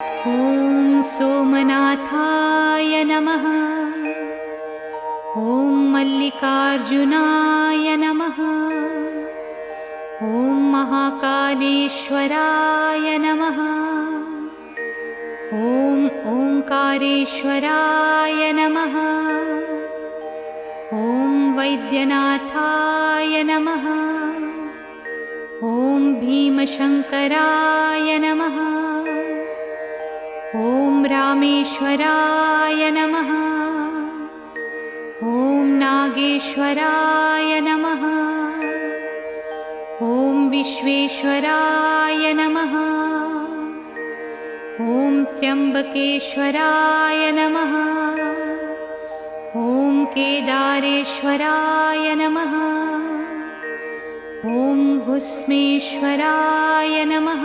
ॐ सोमनाथाय नमः। ॐ मल्लिकार्जुनाय नमः। ॐ महाकालेश्वराय नमः। ॐ ओंकारेश्वराय नमः। ॐ वैद्यनाथाय नमः। ॐ भीमशङ्कराय नमः। ॐ रामेश्वराय नमः। ॐ नागेश्वराय नमः। ॐ विश्वेश्वराय नमः। ॐ त्र्यम्बकेश्वराय नमः। ॐ केदारेश्वराय नमः। ॐ भुस्मेश्वराय नमः।